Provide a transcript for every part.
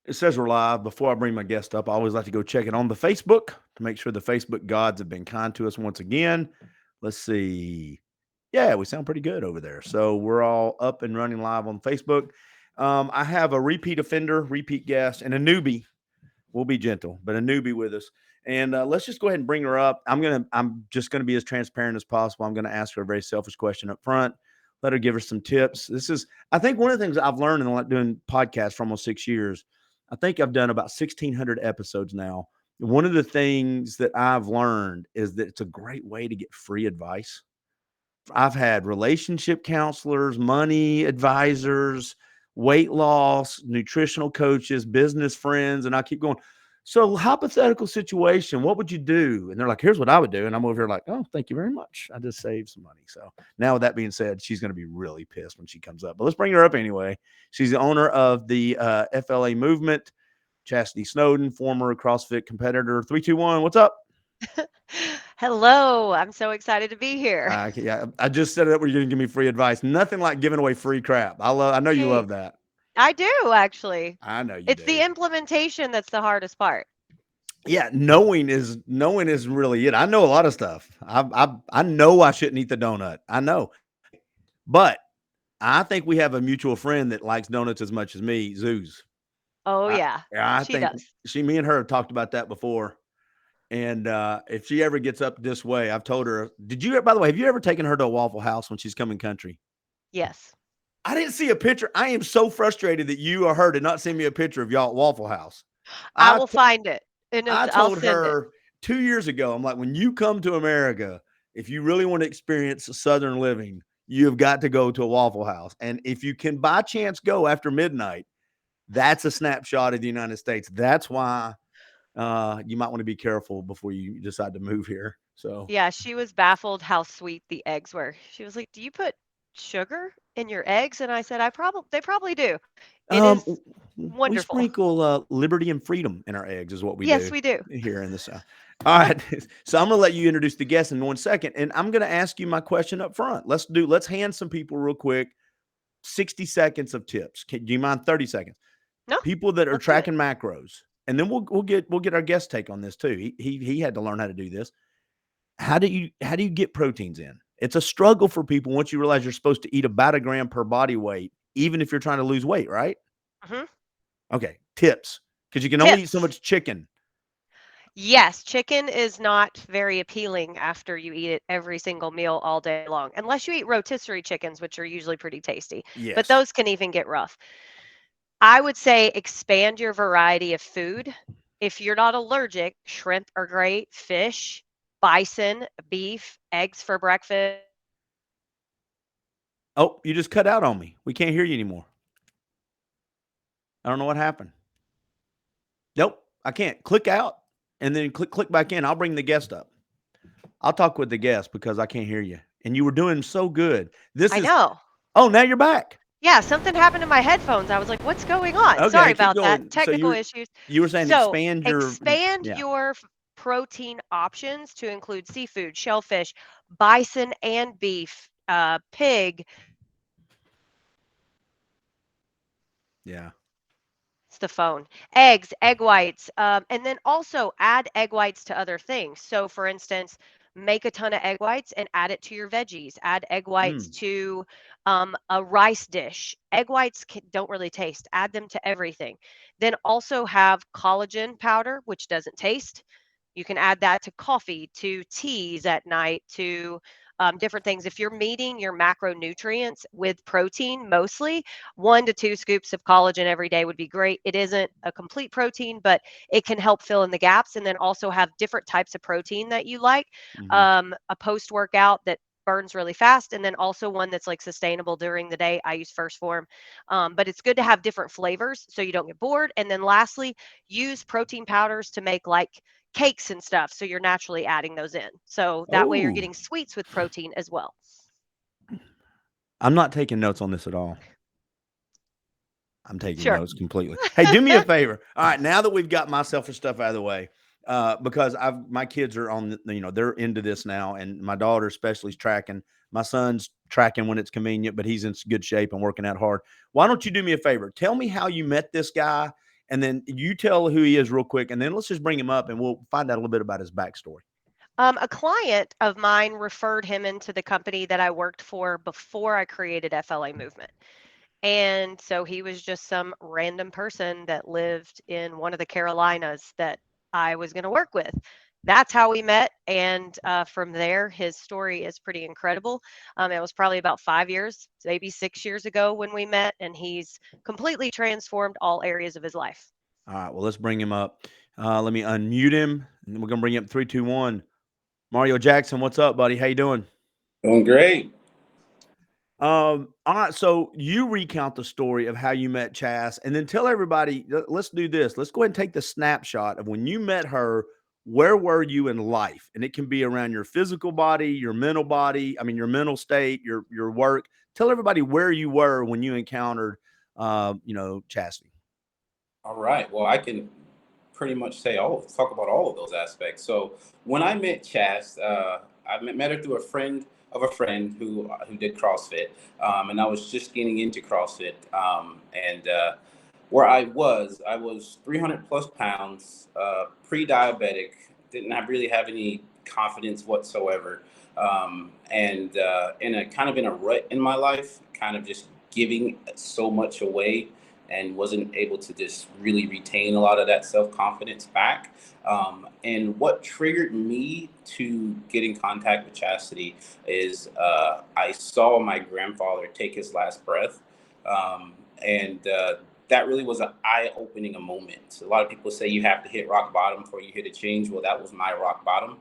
It says we're live. Before I bring my guest up, I always like to go check it on the Facebook to make sure the Facebook gods have been kind to us once again. Let's see. Yeah, we sound pretty good over there. So we're all up and running live on Facebook. I have a repeat offender, repeat guest, and a newbie. We'll be gentle, but a newbie with us. And let's just go ahead and bring her up. I'm just gonna be as transparent as possible. I'm gonna ask her a very selfish question up front. Let her give her some tips. I think, one of the things I've learned in doing podcasts for almost 6 years. I think I've done about 1,600 episodes now. One of the things that I've learned is that it's a great way to get free advice. I've had relationship counselors, money advisors, weight loss, nutritional coaches, business friends, and I keep going. So, hypothetical situation, what would you do? And they're like, here's what I would do. And I'm over here like, oh, thank you very much. I just saved some money. So now, with that being said, she's going to be really pissed when she comes up. But let's bring her up anyway. She's the owner of the FLA Movement, Chastity Snowden, former CrossFit competitor. 3, 2, 1. What's up? Hello, I'm so excited to be here. Yeah, I just set it up where you're going to give me free advice. Nothing like giving away free crap. I know you Hey, love that. I do actually. I know you It's the do. implementation that's the hardest part. Yeah, knowing is really it. I know a lot of stuff. I know I shouldn't eat the donut. I know, but I think we have a mutual friend that likes donuts as much as me, Zeus. Oh I yeah, I she think does. me and her have talked about that before. And if she ever gets up this way, I've told her. Did you? By the way, have you ever taken her to a Waffle House when she's coming country? Yes. I didn't see a picture. I am so frustrated that you or her did not send me a picture of y'all at Waffle House. I I will find it and I I'll told send it. her 2 years ago, I'm like, when you come to America, if you really want to experience Southern living, you have got to go to a Waffle House. And if you can by chance go after midnight, that's a snapshot of the United States. That's why you might want to be careful before you decide to move here. So, Yeah, she was baffled how sweet the eggs were. She was like, "Do you put sugar in your eggs?" And I said, "I probably they probably do." It um, is we wonderful. sprinkle liberty and freedom in our eggs, is what we Yes, do we do. here in the South. All right. So I'm going to let you introduce the guest in 1 second, and I'm going to ask you my question up front. Let's hand some people real quick 60 seconds of tips. Do you mind 30 seconds? No, People that are let's do it. tracking macros, and then we'll get our guest take on this too. He had to learn how to do this. How do you get proteins in? It's a struggle for people once you realize you're supposed to eat about a gram per body weight, even if you're trying to lose weight, right? Mhm. Okay, tips, because you can only eat so Tips. much chicken. Yes, chicken is not very appealing after you eat it every single meal all day long, unless you eat rotisserie chickens, which are usually pretty tasty, but Yes. those can even get rough. I would say expand your variety of food. If you're not allergic, shrimp are great, fish, bison, beef, eggs for breakfast. Oh, you just cut out on me. We can't hear you anymore. I don't know what happened. Nope, I can't. Click out and then click back in. I'll bring the guest up. I'll talk with the guest because I can't hear you. And you were doing so good. This I is know. Oh, now you're back. Yeah, something happened to my headphones. I was like, "What's going on?" Sorry Okay, keep about that. going. So Technical issues. you were saying So, expand your expand yeah. your protein options to include seafood, shellfish, bison and beef, pig. Yeah. It's the phone. Eggs, egg whites, and then also add egg whites to other things. So, for instance, make a ton of egg whites and add it to your veggies. Add egg whites Mm. to a rice dish. Egg whites don't really taste. Add them to everything. Then also have collagen powder, which doesn't taste. You can add that to coffee, to teas at night, to different things. If you're meeting your macronutrients with protein mostly, 1 to 2 scoops of collagen every day would be great. It isn't a complete protein, but it can help fill in the gaps. And then also have different types of protein that you like. Mhm. A post workout that burns really fast, and then also one that's like sustainable during the day. I use First Form, but it's good to have different flavors so you don't get bored. And then lastly, use protein powders to make like cakes and stuff. So you're naturally adding those in. So that way you're Oh, getting sweets with protein as well. I'm not taking notes on this at all. I'm taking Sure. notes completely. Hey, do me a favor. All right, now that we've got my selfish stuff out of the way, because my kids are they're into this now, and my daughter especially is tracking. My son's tracking when it's convenient, but he's in good shape and working out hard. Why don't you do me a favor? Tell me how you met this guy And then you tell who he is real quick, and then let's just bring him up and we'll find out a little bit about his backstory. A client of mine referred him into the company that I worked for before I created FLA Movement. And so he was just some random person that lived in one of the Carolinas that I was going to work with. That's how we met. And from there, his story is pretty incredible. It was probably about 5 years, maybe 6 years ago when we met, and he's completely transformed all areas of his life. All right, well, let's bring him up. Let me unmute him, and then we're gonna bring him up 3, 2, 1. Mario Jackson, what's up, buddy? How you doing? Doing great. All right, so you recount the story of how you met Chas, and then tell everybody. Let's do this. Let's go ahead and take the snapshot of when you met her. Where were you in life? And it can be around your physical body, your mental body. I mean, your mental state, your work. Tell everybody where you were when you encountered, Chastity. All right. Well, I can pretty much talk about all of those aspects. So when I met Chas, I met her through a friend of a friend who did CrossFit, and I was just getting into CrossFit, and where I was 300 plus pounds, pre-diabetic, didn't really have any confidence whatsoever, and in a rut in my life, kind of just giving so much away and wasn't able to just really retain a lot of that self-confidence back. And what triggered me to get in contact with Chastity is I saw my grandfather take his last breath. And that really was an eye-opening moment. A lot of people say you have to hit rock bottom before you hit a change. Well, that was my rock bottom,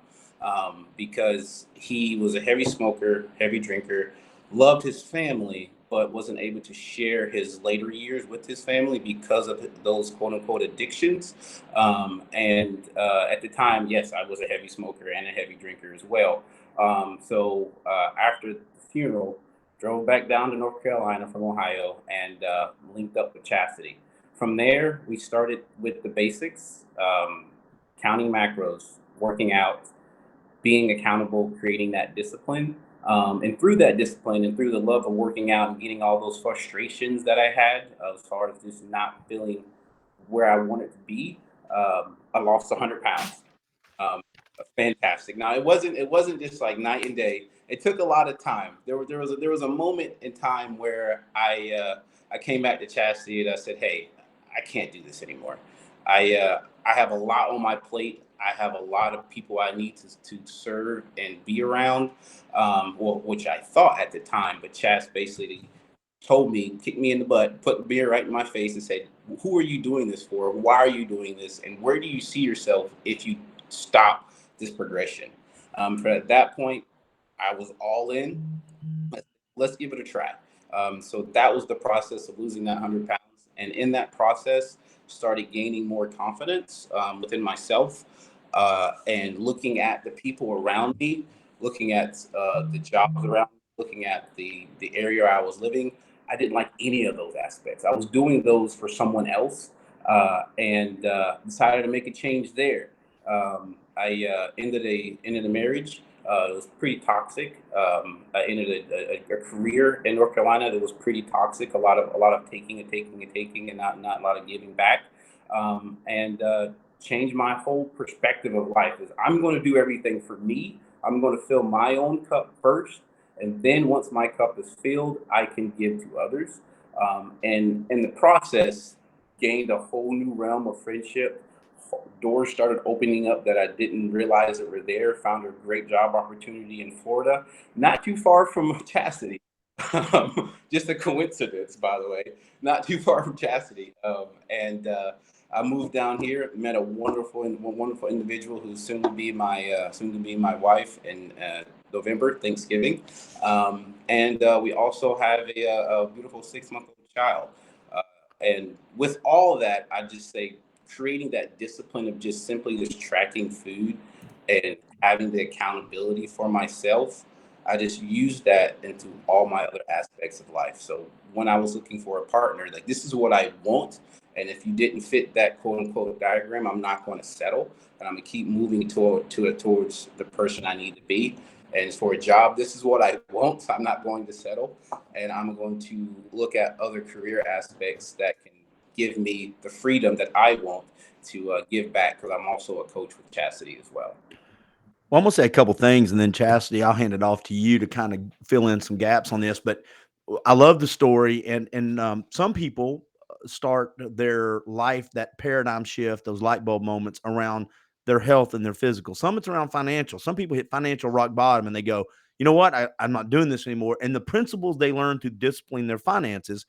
because he was a heavy smoker, heavy drinker, loved his family, but wasn't able to share his later years with his family because of those quote unquote addictions. And at the time, yes, I was a heavy smoker and a heavy drinker as well. So after the funeral, drove back down to North Carolina from Ohio and linked up with Chastity. From there, we started with the basics, counting macros, working out, being accountable, creating that discipline. And through that discipline and through the love of working out and getting all those frustrations that I had as far as just not feeling where I wanted to be, I lost 100 pounds. Um, Fantastic. Now it wasn't just like night and day. It took a lot of time. There was a moment in time where I came back to Chastity and I said, "Hey, I can't do this anymore. I have a lot on my plate. I have a lot of people I need to serve and be around, which I thought at the time. But Chas basically told me, kicked me in the butt, put the beer right in my face, and said, "Who are you doing this for? Why are you doing this? And where do you see yourself if you stop this progression?" For at that point, I was all in. Let's give it a try. So that was the process of losing that 100 pounds, and in that process, started gaining more confidence within myself, and looking at the people around me, looking at the jobs around me, looking at the area I was living. I didn't like any of those aspects. I was doing those for someone else, and decided to make a change there. I ended a marriage. It was pretty toxic. I ended a career in North Carolina that was pretty toxic. A lot of taking and taking and taking, and not a lot of giving back. And changed my whole perspective of life. Is I'm going to do everything for me. I'm going to fill my own cup first, and then once my cup is filled, I can give to others. And in the process, gained a whole new realm of friendship. Doors started opening up that I didn't realize that were there. Found a great job opportunity in Florida, not too far from Chastity. Just a coincidence, by the way. Not too far from Chastity. And I moved down here, met a wonderful individual who's soon to be my wife in November, Thanksgiving. And we also have a beautiful 6-month-old child. And with all of that, I just say creating that discipline of just simply just tracking food and having the accountability for myself, I just used that into all my other aspects of life. So when I was looking for a partner, like this is what I want. And if you didn't fit that quote unquote diagram, I'm not going to settle, and I'm gonna keep moving towards the person I need to be. And for a job, this is what I want. I'm not going to settle, and I'm going to look at other career aspects that can give me the freedom that I want to give back, because I'm also a coach with Chastity as well. Well, I'm gonna say a couple things, and then Chastity, I'll hand it off to you to kind of fill in some gaps on this. But I love the story, and some people start their life, that paradigm shift, those light bulb moments around their health and their physical. Some it's around financial. Some people hit financial rock bottom, and they go, you know what, I'm not doing this anymore. And the principles they learn to discipline their finances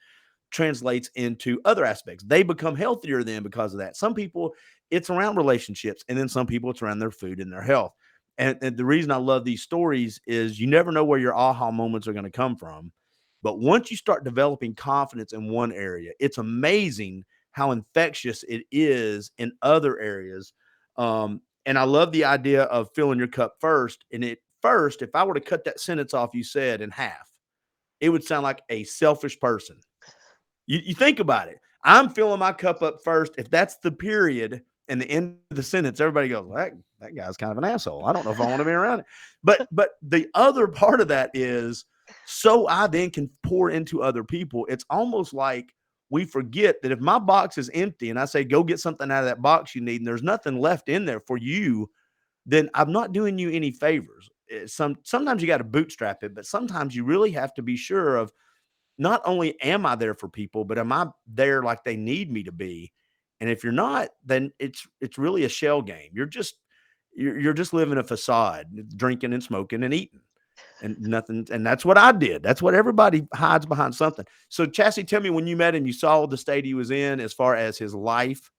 translates into other aspects. They become healthier then because of that. Some people, it's around relationships, and then some people, it's around their food and their health. And the reason I love these stories is you never know where your aha moments are going to come from. But once you start developing confidence in one area, it's amazing how infectious it is in other areas. And I love the idea of filling your cup first. And at first, if I were to cut that sentence off you said in half, it would sound like a selfish person. You think about it. I'm filling my cup up first. If that's the period and the end of the sentence, everybody goes, well, that guy's kind of an asshole. I don't know if I want to be around it. But the other part of that is, so I then can pour into other people. It's almost like we forget that if my box is empty and I say, go get something out of that box you need, and there's nothing left in there for you, then I'm not doing you any favors. Sometimes you got to bootstrap it, but sometimes you really have to be sure of, not only am I there for people, but am I there like they need me to be? And if you're not, then it's really a shell game. You're just living a facade, drinking and smoking and eating and nothing. And that's what I did. That's what everybody hides behind something. So Chassie, tell me, when you met him, you saw the state he was in as far as his life.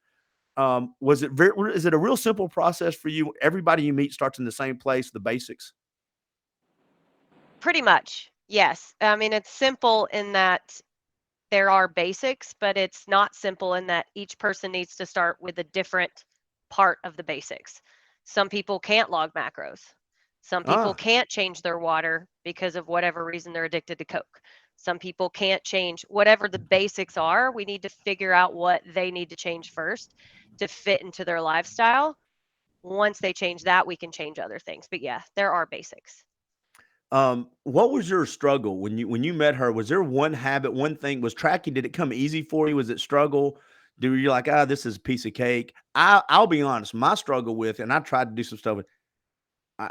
Is it a real simple process for you? Everybody you meet starts in the same place, the basics. Pretty much, yes. I mean, it's simple in that there are basics, but it's not simple in that each person needs to start with a different part of the basics. Some people can't log macros. Some people Ah, can't change their water because of whatever reason they're addicted to Coke. Some people can't change whatever the basics are. We need to figure out what they need to change first to fit into their lifestyle. Once they change that, we can change other things. But yeah, there are basics. what was your struggle when you met her? Was there one habit, one thing? Was tracking, did it come easy for you? Was it struggle? Do you like, this is a piece of cake? I'll be honest, my struggle with, and I tried to do some stuff with,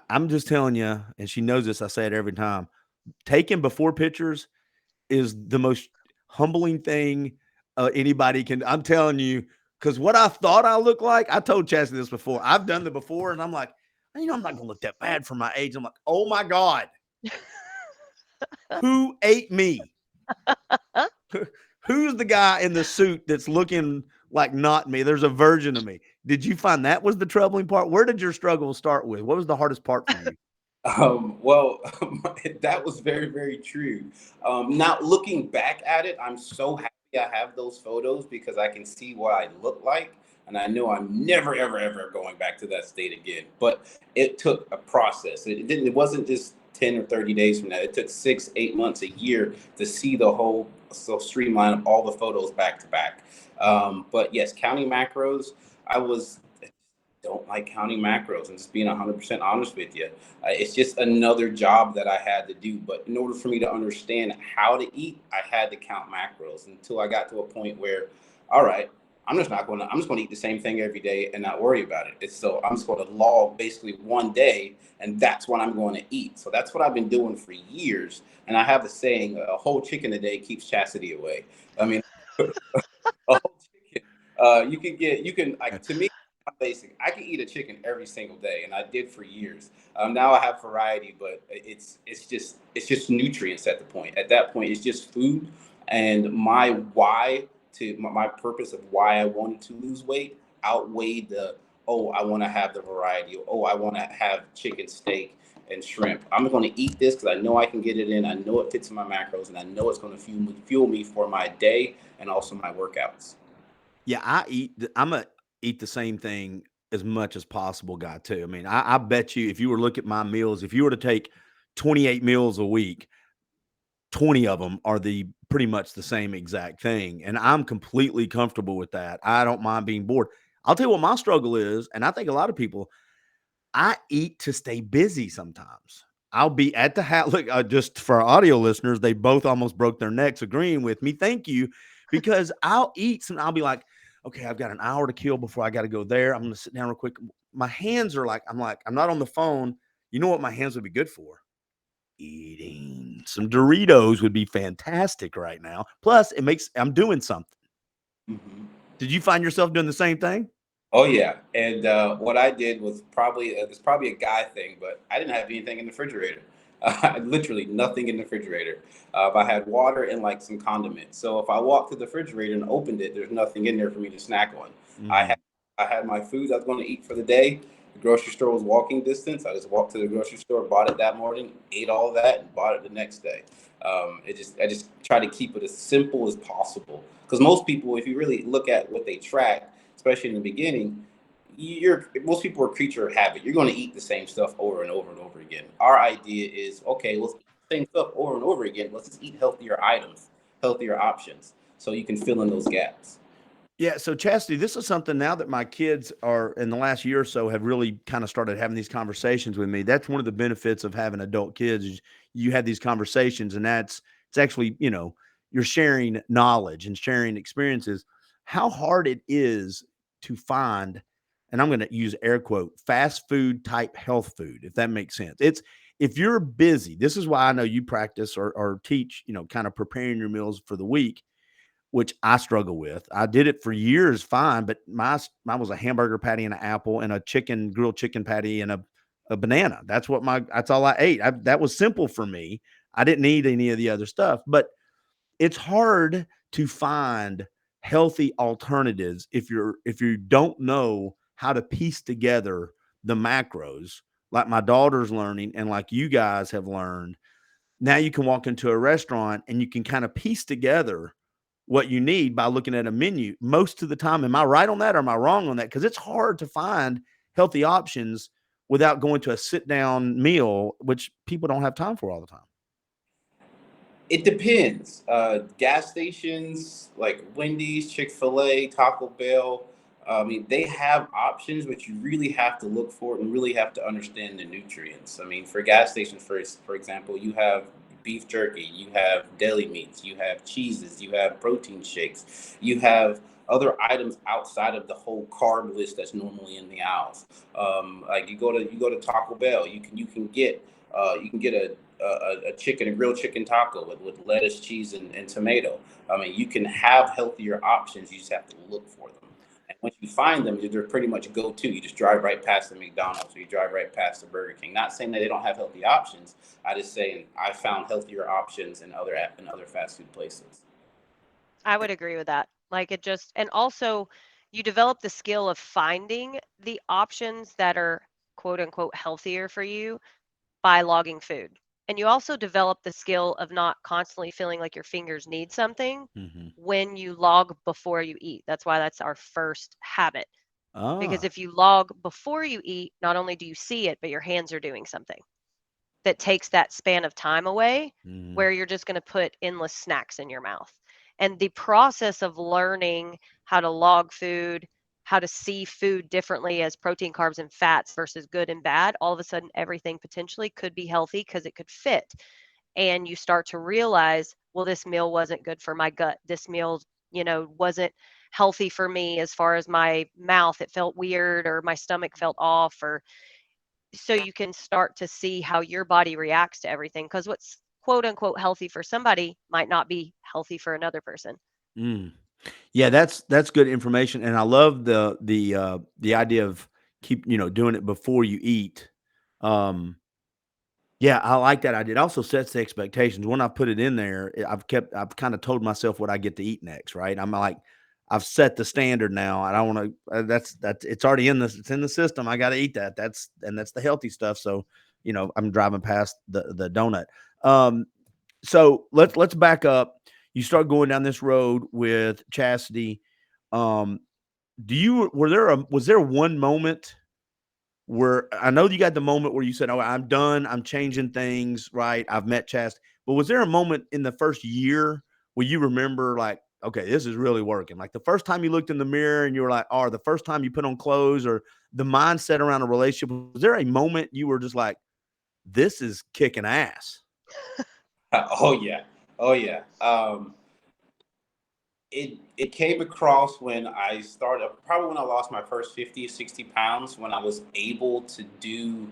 I'm just telling you, and she knows this, I say it every time. Taking before pictures is the most humbling thing anybody can. I'm telling you, because what I thought I looked like, I told Chastity this before. I've done the before, and I'm like, I'm not gonna look that bad for my age. I'm like, oh my God, who ate me? Who's the guy in the suit that's looking like not me? There's a version of me. Did you find that was the troubling part? Where did your struggle start with? What was the hardest part for you? Well, that was very, very true. Now, looking back at it, I'm so happy I have those photos, because I can see what I look like. And I know I'm never, ever, ever going back to that state again. But it took a process. It wasn't just 10 or 30 days from that. It took 6, 8 months, a year to see the whole, so streamline all the photos back to back. But yes, counting macros, I was don't like counting macros, and just being 100% honest with you. It's just another job that I had to do. But in order for me to understand how to eat, I had to count macros until I got to a point where, all right, I'm just going to eat the same thing every day and not worry about it. I'm just going to log basically one day, and that's what I'm going to eat. So that's what I've been doing for years. And I have a saying, a whole chicken a day keeps chastity away. I mean, a whole chicken. To me, basic. I can eat a chicken every single day, and I did for years. Now I have variety, but it's just nutrients at the point. At that point, it's just food, and my purpose of why I wanted to lose weight outweighed the, oh, I want to have the variety. Oh, I want to have chicken, steak, and shrimp. I'm going to eat this because I know I can get it in. I know it fits in my macros, and I know it's going to fuel me for my day and also my workouts. Yeah, I'm a eat the same thing as much as possible guy too. I mean, I bet you if you were to look at my meals, if you were to take 28 meals a week, 20 of them are the pretty much the same exact thing. And I'm completely comfortable with that. I don't mind being bored. I'll tell you what my struggle is, and I think a lot of people, I eat to stay busy sometimes. I'll be at the house. Look, just for our audio listeners, they both almost broke their necks agreeing with me. Thank you. because I'll eat some. I'll be like, okay, I've got an hour to kill before I got to go there. I'm going to sit down real quick. My hands are like, I'm not on the phone. You know what my hands would be good for? Eating some Doritos would be fantastic right now. Plus, I'm doing something. Mm-hmm. Did you find yourself doing the same thing? Oh yeah, and what I did was it's probably a guy thing, but I didn't have anything in the refrigerator. Literally nothing in the refrigerator. I had water and like some condiments. So if I walked to the refrigerator and opened it, there's nothing in there for me to snack on. I Mm-hmm. had I had my food I was going to eat for the day. The grocery store was walking distance. I just walked to the grocery store, bought it that morning, ate all that, and bought it the next day. I just try to keep it as simple as possible because most people, if you really look at what they track, especially in the beginning, most people are creature of habit. You're going to eat the same stuff over and over and over again. Our idea is, okay, let's eat the same stuff over and over again. Let's just eat healthier items, healthier options, so you can fill in those gaps. Yeah. So Chastity, this is something now that my kids are in the last year or so have really kind of started having these conversations with me. That's one of the benefits of having adult kids is you have these conversations, and it's actually, you're sharing knowledge and sharing experiences. How hard it is to find, and I'm going to use air quote, fast food type health food, if that makes sense. If you're busy, this is why I know you practice or teach, kind of preparing your meals for the week, which I struggle with. I did it for years fine, but mine was a hamburger patty and an apple and a grilled chicken patty and a banana. That's all I ate. That was simple for me. I didn't need any of the other stuff, but it's hard to find healthy alternatives if you don't know how to piece together the macros like my daughter's learning and like you guys have learned. Now you can walk into a restaurant and you can kind of piece together what you need by looking at a menu most of the time. Am I right on that or am I wrong on that? Because it's hard to find healthy options without going to a sit down meal, which people don't have time for all the time. It depends. Gas stations like Wendy's, Chick-fil-A, Taco Bell, I mean, they have options, but you really have to look for it and really have to understand the nutrients. I mean, for gas stations, for example, you have beef jerky, you have deli meats, you have cheeses, you have protein shakes, you have other items outside of the whole carb list that's normally in the aisles. Like you go to Taco Bell, you can get a chicken, a grilled chicken taco with lettuce, cheese, and tomato. I mean, you can have healthier options. You just have to look for them. And once you find them, they're pretty much go-to. You just drive right past the McDonald's or you drive right past the Burger King. Not saying that they don't have healthy options. I just saying I found healthier options in other fast food places. I would agree with that. Like it just, and also you develop the skill of finding the options that are quote unquote healthier for you by logging food. And you also develop the skill of not constantly feeling like your fingers need something Mm-hmm. when you log before you eat. That's why that's our first habit. Because Ah. if you log before you eat, not only do you see it, but your hands are doing something that takes that span of time away Mm-hmm. where you're just going to put endless snacks in your mouth. And the process of learning how to log food, how to see food differently as protein, carbs, and fats versus good and bad, all of a sudden everything potentially could be healthy because it could fit. And you start to realize, well, this meal wasn't good for my gut. This meal, wasn't healthy for me as far as my mouth. It felt weird or my stomach felt off or so you can start to see how your body reacts to everything because what's quote unquote healthy for somebody might not be healthy for another person. Mm. Yeah, that's good information, and I love the idea of doing it before you eat. Um, yeah, I like that idea. It also sets the expectations. When I put it in there, I've kind of told myself what I get to eat next, right? I'm like, I've set the standard now. I don't want to. That's it's already in this. It's in the system. I got to eat that. That's the healthy stuff. So I'm driving past the donut. Um, so let's back up. You start going down this road with Chastity. Um, was there one moment where I know you got the moment where you said, "Oh, I'm done. I'm changing things. Right? I've met Chastity." But was there a moment in the first year where you remember like, "Okay, this is really working"? Like the first time you looked in the mirror and you were like, or the first time you put on clothes, or the mindset around a relationship. Was there a moment you were just like, "This is kicking ass"? Oh yeah, oh yeah. It came across when I started, probably when I lost my first 50, 60 pounds, when I was able to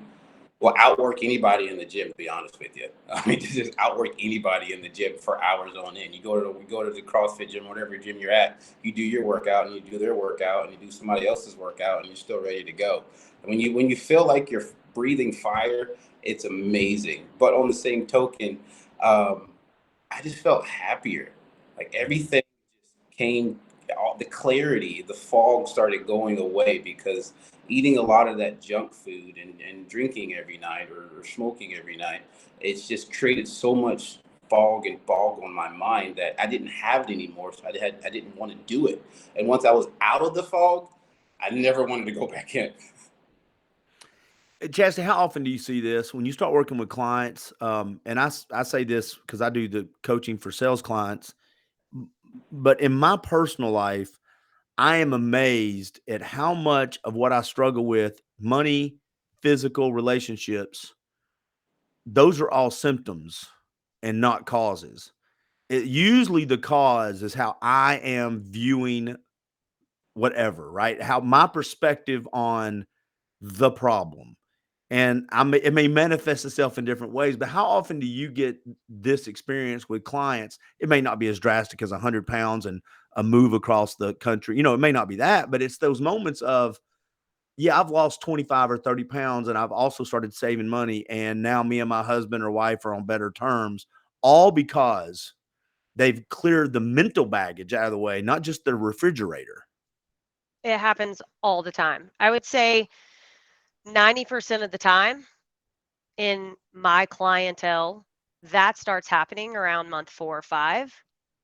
outwork anybody in the gym, to be honest with you. I mean, to just outwork anybody in the gym for hours on end. We go to the CrossFit gym, whatever gym you're at, you do your workout and you do their workout and you do somebody else's workout and you're still ready to go. And when you feel like you're breathing fire, it's amazing. But on the same token, um, I just felt happier. Like everything just came, all the clarity, the fog started going away because eating a lot of that junk food and drinking every night or smoking every night, it's just created so much fog and fog on my mind that I didn't have it anymore. So I didn't want to do it. And once I was out of the fog, I never wanted to go back in. Chastity, how often do you see this when you start working with clients? And I say this because I do the coaching for sales clients, but in my personal life, I am amazed at how much of what I struggle with, money, physical relationships, those are all symptoms and not causes. Usually the cause is how I am viewing whatever, right? How my perspective on the problem. And it may manifest itself in different ways, but how often do you get this experience with clients? It may not be as drastic as 100 pounds and a move across the country. It may not be that, but it's those moments of, yeah, I've lost 25 or 30 pounds and I've also started saving money. And now me and my husband or wife are on better terms, all because they've cleared the mental baggage out of the way, not just the refrigerator. It happens all the time. I would say 90% of the time in my clientele, that starts happening around month 4 or 5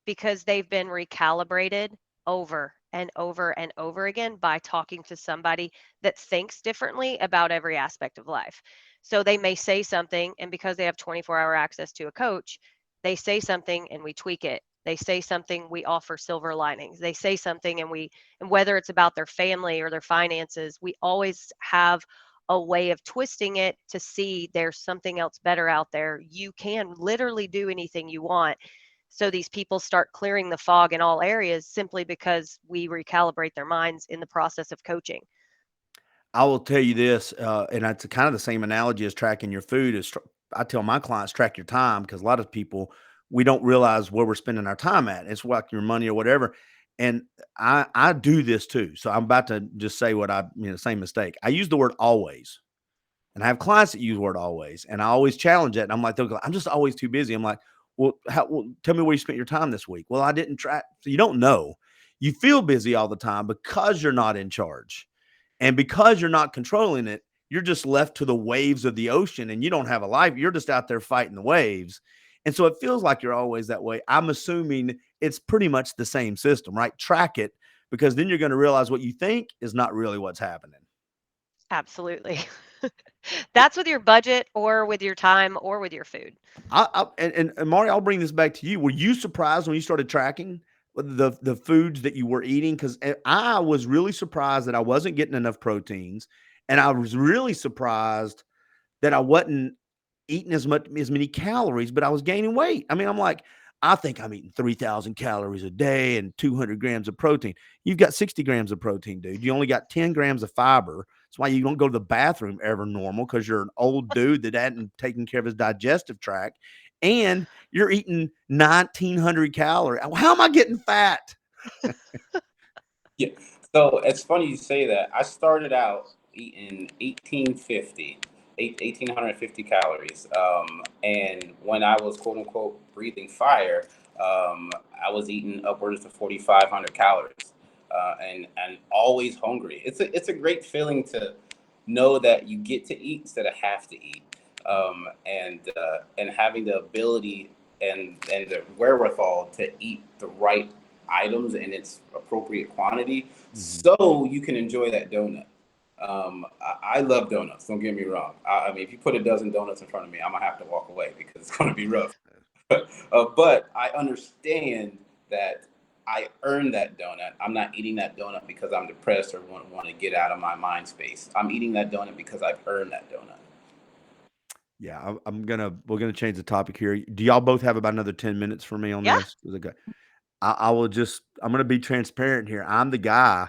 because they've been recalibrated over and over and over again by talking to somebody that thinks differently about every aspect of life. So they may say something, and because they have 24-hour access to a coach, they say something and we tweak it. They say something, we offer silver linings. They say something and whether it's about their family or their finances, we always have a way of twisting it to see there's something else better out there. You can literally do anything you want. So these people start clearing the fog in all areas simply because we recalibrate their minds in the process of coaching. I will tell you this, and it's kind of the same analogy as tracking your food. I tell my clients, track your time, because a lot of people, we don't realize where we're spending our time at. It's like your money or whatever. And I do this too. So I'm about to just say same mistake. I use the word always. And I have clients that use the word always, and I always challenge it. And I'm like, they'll go, I'm just always too busy. I'm like, well, tell me where you spent your time this week. Well, I didn't track. So you don't know. You feel busy all the time because you're not in charge. And because you're not controlling it, you're just left to the waves of the ocean and you don't have a life. You're just out there fighting the waves. And so it feels like you're always that way. I'm assuming it's pretty much the same system, right? Track it, because then you're going to realize what you think is not really what's happening. Absolutely. That's with your budget or with your time or with your food. And Mari, I'll bring this back to you. Were you surprised when you started tracking the foods that you were eating? Because I was really surprised that I wasn't getting enough proteins, and I was really surprised that I wasn't eating as many calories, but I was gaining weight. I mean, I'm like, I think I'm eating 3,000 calories a day and 200 grams of protein. You've got 60 grams of protein, dude. You only got 10 grams of fiber. That's why you don't go to the bathroom ever normal, because you're an old dude that hadn't taken care of his digestive tract, and you're eating 1,900 calories. How am I getting fat? Yeah. So it's funny you say that. I started out eating 1,850 calories. And when I was quote unquote breathing fire, I was eating upwards of 4,500 calories, and always hungry. It's a great feeling to know that you get to eat instead of have to eat, and having the ability and the wherewithal to eat the right items in its appropriate quantity, so you can enjoy that donut. I love donuts. Don't get me wrong. I mean, if you put a dozen donuts in front of me, I'm gonna have to walk away because it's gonna be rough. But I understand that I earned that donut. I'm not eating that donut because I'm depressed or want to get out of my mind space. I'm eating that donut because I've earned that donut. Yeah, we're gonna change the topic here. Do y'all both have about another 10 minutes for me on Yeah. this? Is it good? I'm going to be transparent here. I'm the guy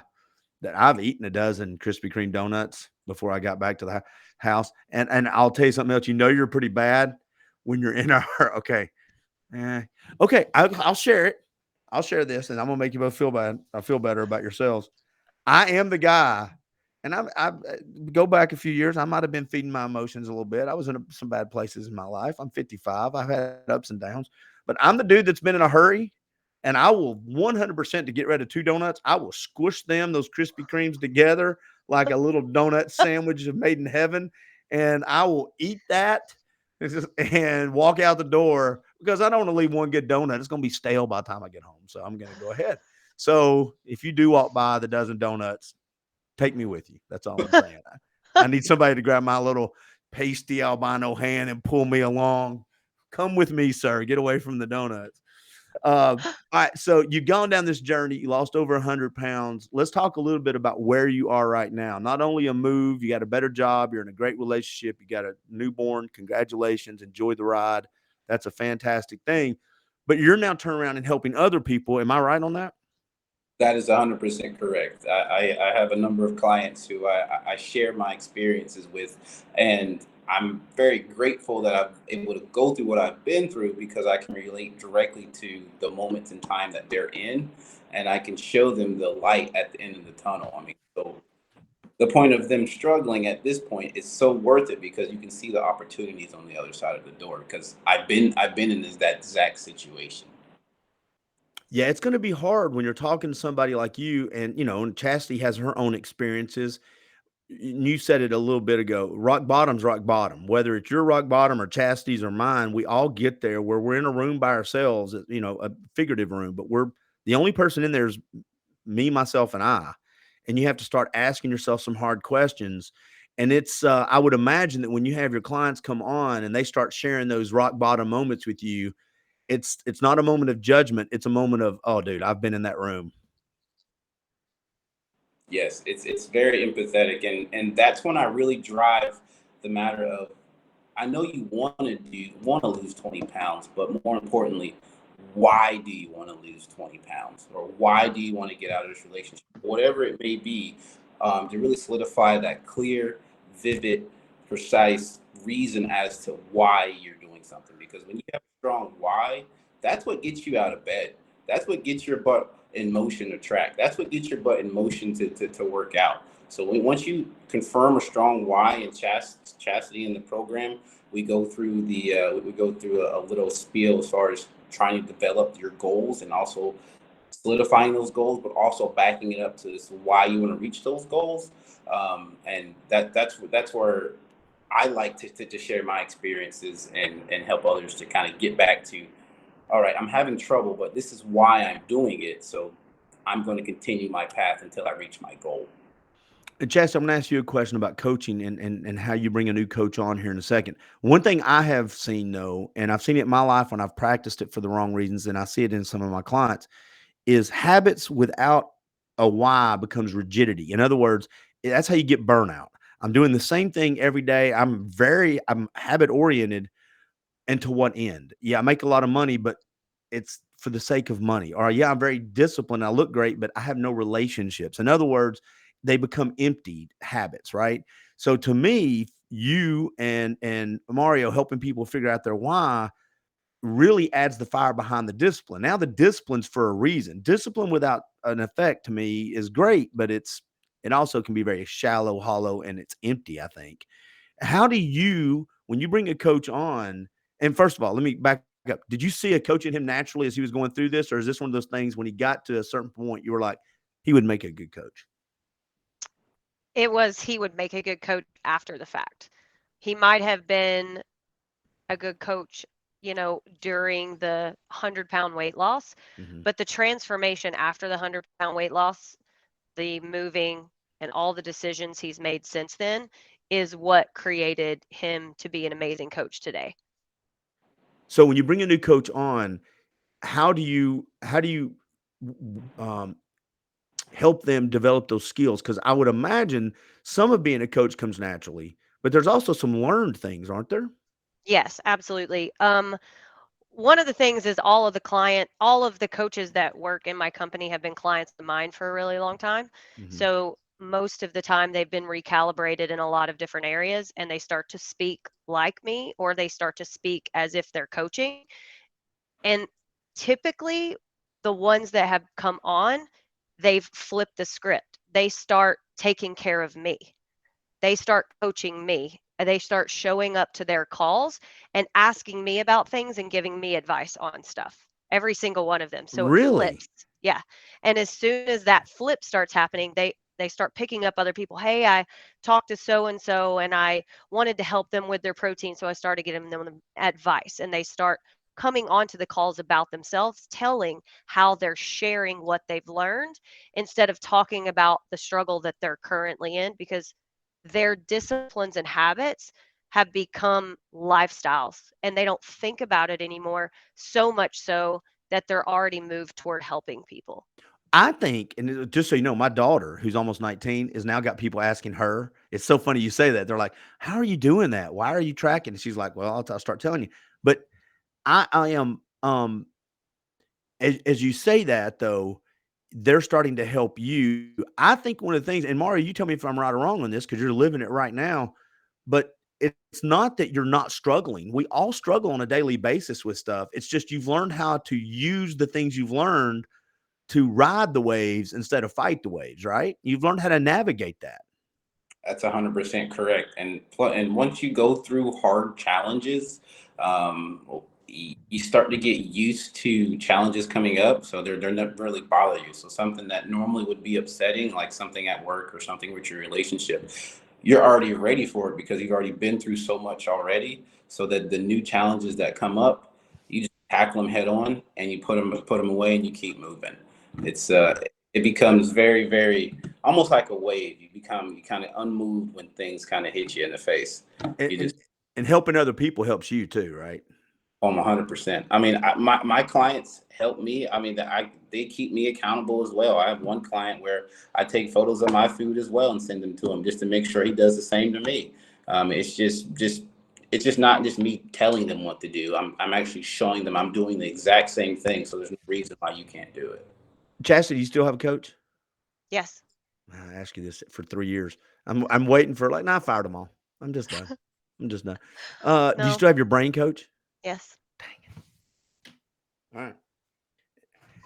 that I've eaten a dozen Krispy Kreme donuts before I got back to the house. And I'll tell you something else. You're pretty bad when you're in our, okay. Okay. I'll share it. I'll share this and I'm going to make you both feel bad. I feel better about yourselves. I am the guy. And I go back a few years. I might have been feeding my emotions a little bit. I was in some bad places in my life. I'm 55. I've had ups and downs, but I'm the dude that's been in a hurry. And I will 100% to get rid of 2 donuts. I will squish those Krispy Kremes together like a little donut sandwich made in heaven. And I will eat that and walk out the door because I don't want to leave one good donut. It's going to be stale by the time I get home. So I'm going to go ahead. So if you do walk by the dozen donuts, take me with you. That's all I'm saying. I need somebody to grab my little pasty albino hand and pull me along. Come with me, sir. Get away from the donuts. All right. So you've gone down this journey. You lost over 100 pounds. Let's talk a little bit about where you are right now. Not only a move, you got a better job. You're in a great relationship. You got a newborn. Congratulations. Enjoy the ride. That's a fantastic thing. But you're now turning around and helping other people. Am I right on that? That is 100% correct. I have a number of clients who I share my experiences with, and I'm very grateful that I'm able to go through what I've been through because I can relate directly to the moments in time that they're in, and I can show them the light at the end of the tunnel. I mean, so the point of them struggling at this point is so worth it because you can see the opportunities on the other side of the door. Because I've been in that exact situation. Yeah, it's going to be hard when you're talking to somebody like you, and Chastity has her own experiences. You said it a little bit ago. Rock bottom's rock bottom. Whether it's your rock bottom or Chastity's or mine, we all get there where we're in a room by ourselves. A figurative room, but we're the only person in there is me, myself, and I. And you have to start asking yourself some hard questions. And I would imagine that when you have your clients come on and they start sharing those rock bottom moments with you, it's not a moment of judgment. It's a moment of, oh, dude, I've been in that room. Yes, it's very empathetic, and that's when I really drive the matter of I know you want to lose 20 pounds, but more importantly, why do you want to lose 20 pounds, or why do you want to get out of this relationship, whatever it may be, to really solidify that clear, vivid, precise reason as to why you're doing something. Because when you have a strong why, that's what gets you out of bed. That's what gets your butt in motion to track. That's what gets your butt in motion to work out. So once you confirm a strong why and chastity in the program, we go through a little spiel as far as trying to develop your goals and also solidifying those goals, but also backing it up to why you want to reach those goals. And that's where I like to share my experiences and help others to kind of get back to, all right, I'm having trouble, but this is why I'm doing it. So I'm going to continue my path until I reach my goal. Chess, I'm going to ask you a question about coaching and how you bring a new coach on here in a second. One thing I have seen, though, and I've seen it in my life when I've practiced it for the wrong reasons, and I see it in some of my clients, is habits without a why becomes rigidity. In other words, that's how you get burnout. I'm doing the same thing every day. I'm habit oriented, and to what end? Yeah, I make a lot of money, but it's for the sake of money. Or yeah, I'm very disciplined. I look great, but I have no relationships. In other words, they become emptied habits, right? So to me, you and Mario helping people figure out their why really adds the fire behind the discipline. Now the discipline's for a reason. Discipline without an effect to me is great, but it also can be very shallow, hollow, and it's empty, I think. How do you, when you bring a coach on, and first of all, let me back up. Did you see a coach in him naturally as he was going through this? Or is this one of those things when he got to a certain point, you were like, he would make a good coach? He would make a good coach after the fact. He might have been a good coach, during the 100-pound weight loss, Mhm. but the transformation after the 100-pound weight loss, the moving and all the decisions he's made since then is what created him to be an amazing coach today. So when you bring a new coach on, how do you um, help them develop those skills? Because I would imagine some of being a coach comes naturally, but there's also some learned things, aren't there? Yes, absolutely. one of the things is all of the coaches that work in my company have been clients of mine for a really long time. Mhm. So most of the time they've been recalibrated in a lot of different areas, and they start to speak like me, or they start to speak as if they're coaching. And typically the ones that have come on, they've flipped the script. They start taking care of me. They start coaching me. They start showing up to their calls and asking me about things and giving me advice on stuff. Every single one of them. So it Really? flips. Yeah. And as soon as that flip starts happening, they start picking up other people. Hey, I talked to so and so and I wanted to help them with their protein, so I started giving them advice, and they start coming onto the calls about themselves, telling how they're sharing what they've learned instead of talking about the struggle that they're currently in, because their disciplines and habits have become lifestyles and they don't think about it anymore, so much so that they're already moved toward helping people. I think, and just so you know, my daughter, who's almost 19, is now got people asking her. It's so funny you say that. They're like, "How are you doing that? Why are you tracking?" And she's like, "Well, I'll start telling you." But I am, as you say that though, they're starting to help you. I think one of the things, and Mario, you tell me if I'm right or wrong on this because you're living it right now. But it's not that you're not struggling. We all struggle on a daily basis with stuff. It's just you've learned how to use the things you've learned to ride the waves instead of fight the waves, right? You've learned how to navigate that. That's 100% correct. And once you go through hard challenges, you start to get used to challenges coming up, so they're not really bother you. So something that normally would be upsetting, like something at work or something with your relationship, you're already ready for it because you've already been through so much already. So that the new challenges that come up, you just tackle them head on and you put them away and you keep moving. It's it becomes very, very almost like a wave. You kind of unmoved when things kind of hit you in the face. And, You and just and helping other people helps you too, right? 100%. I mean, my clients help me. I mean, they keep me accountable as well. I have one client where I take photos of my food as well and send them to him just to make sure he does the same to me. It's just not just me telling them what to do. I'm actually showing them I'm doing the exact same thing. So there's no reason why you can't do it. Chastity, you still have a coach? Yes. I asked you this for 3 years. I'm waiting for like, nah, I fired them all. I'm just done. I'm just done. Do you No. still have your brain coach? Yes. All right.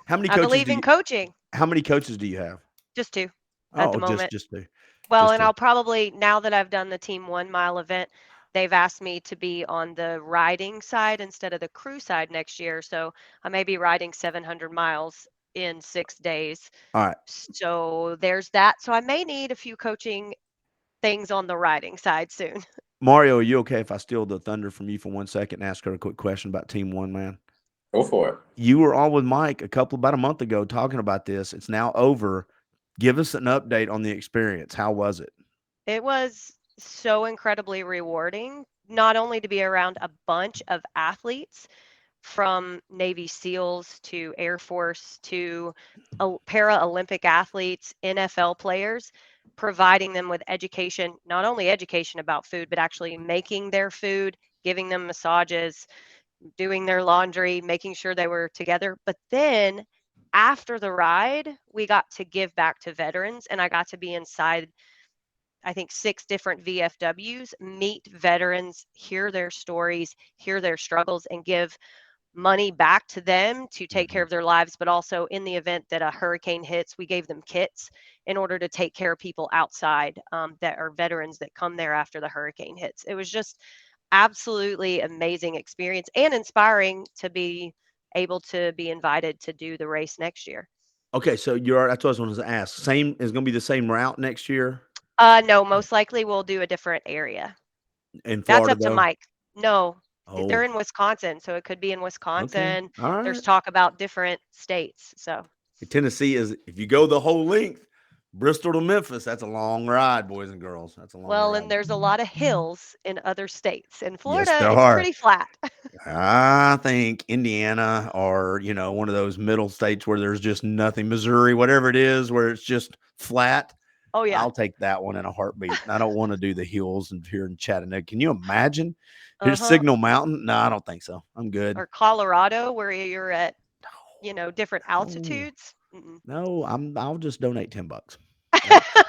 How many I coaches believe do in you coaching. how many coaches do you have? Just two at the Oh, moment. just two. Well, Just and two. I'll probably, now that I've done the Team 1 mile event, they've asked me to be on the riding side instead of the crew side next year. So I may be riding 700 miles in 6 days. All right. So there's that. So I may need a few coaching things on the riding side soon. Mario, are you okay if I steal the thunder from you for 1 second and ask her a quick question about Team One, man? Go for it. You were on with Mike about a month ago talking about this. It's now over. Give us an update on the experience. How was it? It was so incredibly rewarding, not only to be around a bunch of athletes from Navy SEALs to Air Force to para-Olympic athletes, NFL players, providing them with education, not only education about food, but actually making their food, giving them massages, doing their laundry, making sure they were together. But then after the ride, we got to give back to veterans, and I got to be inside, I think, 6 different VFWs, meet veterans, hear their stories, hear their struggles, and give money back to them to take care Mhm. of their lives. But also, in the event that a hurricane hits, we gave them kits in order to take care of people outside, that are veterans that come there after the hurricane hits. It was just absolutely amazing experience and inspiring to be able to be invited to do the race next year. Okay, so that's what I was going to ask. Same is going to be the same route next year No, most likely we'll do a different area. in That's Florida, up to though. Mike. No, they're Oh, in Wisconsin, so it could be in okay, Wisconsin. all There's right. talk about different states. So, Tennessee is if you go the whole length, Bristol to Memphis. That's a long ride, boys and girls. That's a long well, and ride. there's a lot of hills in other states. In Yes, Florida, there it's are. pretty flat. I think Indiana or, one of those middle states where there's just nothing, Missouri, whatever it is, where it's just flat. Oh yeah. I'll take that one in a heartbeat. I don't want to do the hills and here in Chattanooga. Can you imagine? Here's Uh-huh. Signal Mountain. No, I don't think so. I'm good. Or Colorado, where you're at, different No, altitudes. Mm-mm. no, I'll just donate $10.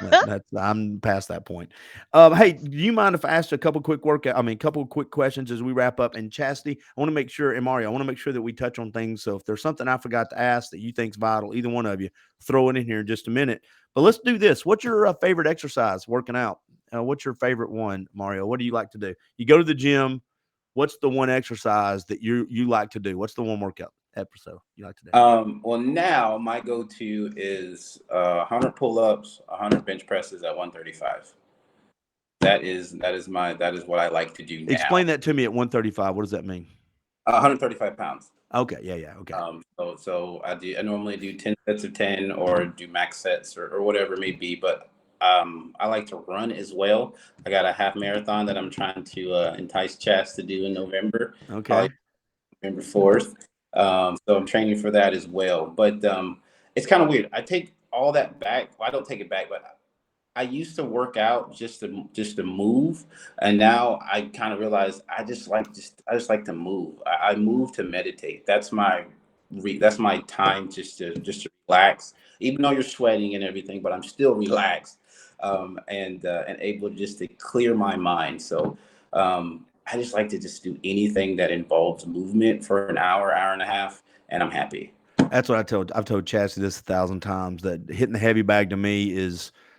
That's I'm past that point. Hey, do you mind if I ask a couple quick couple quick questions as we wrap up? And Chastity, I want to make sure, and Mario, I want to make sure that we touch on things. So if there's something I forgot to ask that you think's vital, either one of you, throw it in here in just a minute. But let's do this. What's your favorite exercise working out? What's your favorite one, Mario? What do you like to do? You go to the gym. What's the one exercise that you like to do? What's the one workout episode you like to do? Well, now my go-to is 100 pull-ups, 100 bench presses at 135. That is what I like to do now. Explain that to me at 135. What does that mean? 135 pounds. Okay. Yeah. Okay. So I normally do 10 sets of 10 or do max sets or whatever it may be, but I like to run as well. I got a half marathon that I'm trying to entice Chas to do in November. Okay. Probably November 4th. So I'm training for that as well. But it's kind of weird. I take all that back. Well, I don't take it back, but I used to work out just to move, and now I kind of realize I just like to move. I move to meditate. That's my time just to relax. Even though you're sweating and everything, but I'm still relaxed, and able just to clear my mind. So I just like to just do anything that involves movement for an hour and a half, and I'm happy. That's what I've told Chastity this 1,000 times, that hitting the heavy bag to me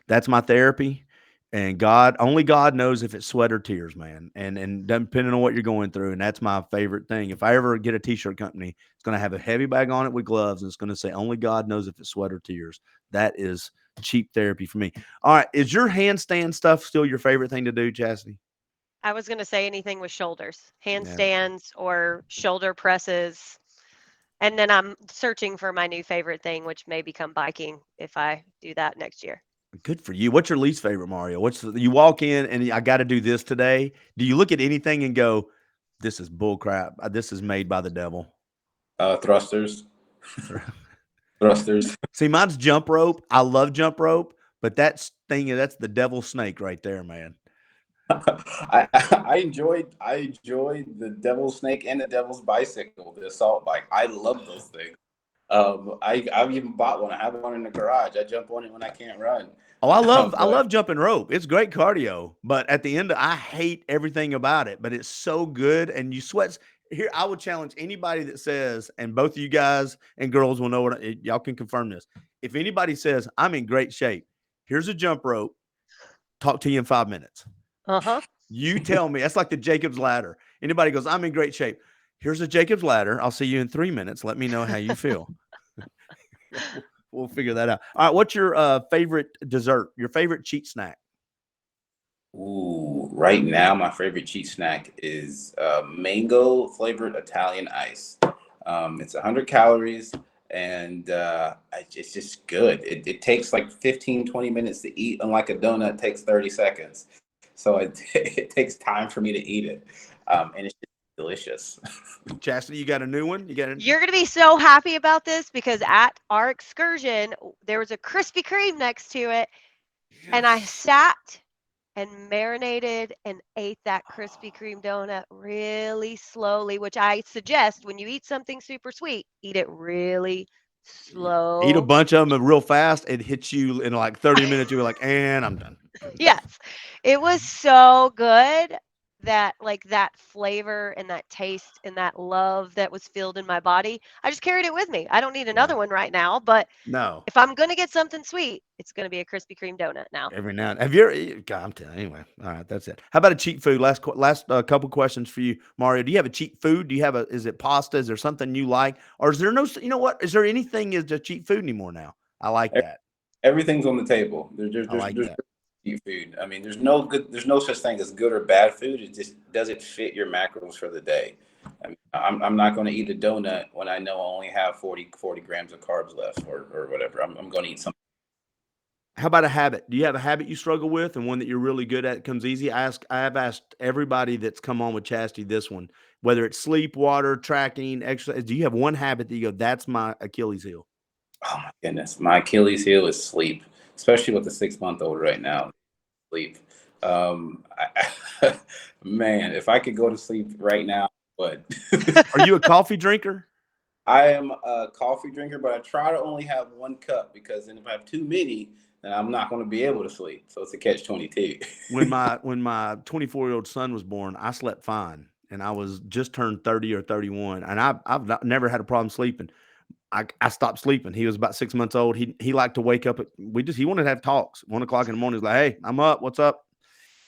that's my therapy. And only God knows if it's sweat or tears, man. And depending on what you're going through. And that's my favorite thing. If I ever get a t-shirt company, it's going to have a heavy bag on it with gloves. And it's going to say, only God knows if it's sweat or tears. That is cheap therapy for me. All right. Is your handstand stuff still your favorite thing to do, Chastity? I was going to say anything with shoulders, Yeah. handstands or shoulder presses. And then I'm searching for my new favorite thing, which may become biking if I do that next year. Good for you. What's your least favorite, Mario? You walk in and I got to do this today. Do you look at anything and go, this is bull crap. This is made by the devil? Thrusters. Thrusters. See, mine's jump rope. I love jump rope, but that's the devil's snake right there, man. I enjoyed the devil's snake and the devil's bicycle, the assault bike. I love those things. I've even bought one. I have one in the garage. I jump on it when I can't run. Oh, I love jumping rope. It's great cardio, but at the end, I hate everything about it. But it's so good, and you sweat. Here, I would challenge anybody that says, and both of you guys and girls will know y'all can confirm this. If anybody says I'm in great shape, here's a jump rope. Talk to you in 5 minutes. Uh-huh. You tell me. That's like the Jacob's ladder. Anybody goes, I'm in great shape. Here's a Jacob's ladder. I'll see you in 3 minutes. Let me know how you feel. We'll figure that out. All right. What's your favorite dessert? Your favorite cheat snack? Ooh, right now my favorite cheat snack is mango flavored Italian ice. It's 100 calories and it's just good. It takes like 15-20 minutes to eat, unlike a donut takes 30 seconds. So it takes time for me to eat it, and it's just delicious. Chastity, you got a new one? You're going to be so happy about this because at our excursion, there was a Krispy Kreme next to it, and I sat and marinated and ate that Krispy Kreme donut really slowly, which I suggest when you eat something super sweet, eat it really slow. Eat a bunch of them real fast. It hits you in like 30 minutes. You're like, and I'm done. Yes. It was so good that that flavor and that taste and that love that was filled in my body. I just carried it with me. I don't need another one right now, but no. If I'm going to get something sweet, it's going to be a Krispy Kreme donut now. Every now and have you ever, God, I'm telling you, anyway. All right, that's it. How about a cheat food? Last couple questions for you, Mario. Do you have a cheat food? Do you have is it pasta? Is there something you like? Or is there no, you know what? Is there anything as a cheat food anymore now? I like that. Everything's on the table. There's cheat food. I mean, there's no such thing as good or bad food. It just doesn't fit your macros for the day. I mean, I'm not going to eat a donut when I know I only have 40 grams of carbs left or whatever. I'm going to eat something. How about a habit? Do you have a habit you struggle with and one that you're really good at comes easy? I have asked everybody that's come on with Chastity this one, whether it's sleep, water, tracking, exercise. Do you have one habit that you go, that's my Achilles heel? Oh my goodness. My Achilles heel is sleep. especially with the 6-month-old right now. Sleep. Man, if I could go to sleep right now, but Are you a coffee drinker? I am a coffee drinker, but I try to only have 1 cup, because then if I have too many, then I'm not going to be able to sleep. So it's a catch-22. When my 24-year-old son was born, I slept fine, and I was just turned 30 or 31, and I've never had a problem sleeping. I stopped sleeping. He was about 6 months old. He liked to wake up. He wanted to have talks. 1 o'clock in the morning, he's like, "Hey, I'm up. What's up?"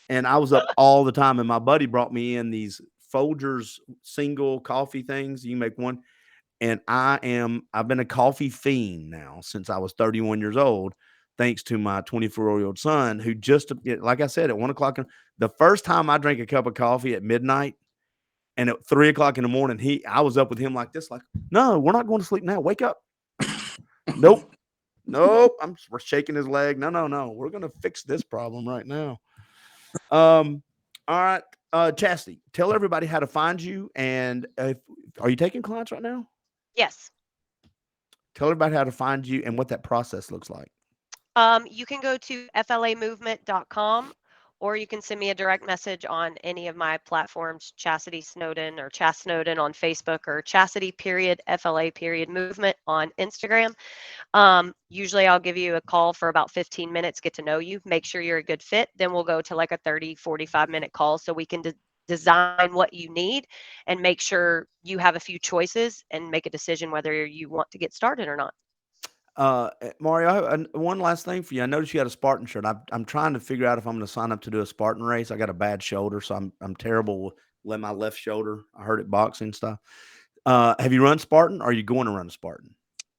And I was up all the time. And my buddy brought me in these Folgers single coffee things. You make one. And I've been a coffee fiend now since I was 31 years old, thanks to my 24-year-old son, who just, like I said, at 1 o'clock, the first time I drank a cup of coffee at midnight and at 3 o'clock in the morning, I was up with him like this, like, "No, we're not going to sleep now. Wake up." Nope. We're shaking his leg. No. We're going to fix this problem right now. All right. Chastity, tell everybody how to find you. And are you taking clients right now? Yes. Tell everybody how to find you and what that process looks like. You can go to FLAmovement.com, or you can send me a direct message on any of my platforms, Chastity Snowden or Chast Snowden on Facebook, or Chastity.FLA.movement on Instagram. Usually I'll give you a call for about 15 minutes, get to know you, make sure you're a good fit. Then we'll go to like a 30, 45-minute call so we can design what you need and make sure you have a few choices and make a decision whether you want to get started or not. Mario, I have one last thing for you. I noticed you had a Spartan shirt. I'm trying to figure out if I'm going to sign up to do a Spartan race. I got a bad shoulder, so I'm terrible with my left shoulder. I hurt it boxing stuff. Have you run Spartan, or are you going to run a Spartan?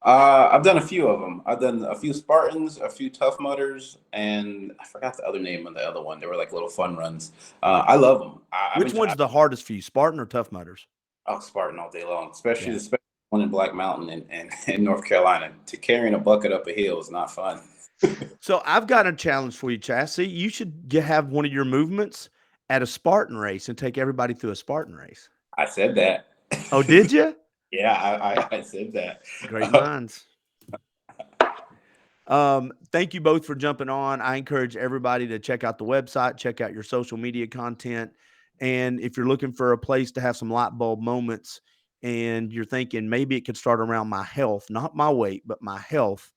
I've done a few of them. I've done a few Spartans, a few Tough Mudders, and I forgot the other name of the other one. They were like little fun runs. I love them. Which one's the hardest for you, Spartan or Tough Mudders? Oh, Spartan all day long, especially the one in Black Mountain and in North Carolina. To carrying a bucket up a hill is not fun. So I've got a challenge for you, Chassie. You should have one of your movements at a Spartan race and take everybody through a Spartan race. I said that. Oh, did you? Yeah, I said that. Great minds. Thank you both for jumping on. I encourage everybody to check out the website, check out your social media content. And if you're looking for a place to have some light bulb moments and you're thinking maybe it could start around my health, not my weight, but my health,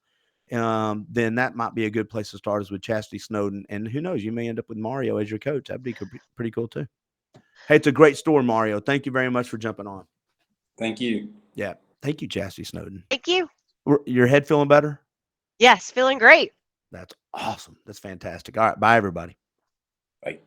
then that might be a good place to start, is with Chastity Snowden. And who knows, you may end up with Mario as your coach. That'd be pretty cool too. Hey, it's a great story, Mario. Thank you very much for jumping on. Thank you. Yeah. Thank you, Chastity Snowden. Thank you. Your head feeling better? Yes, feeling great. That's awesome. That's fantastic. All right. Bye, everybody. Bye.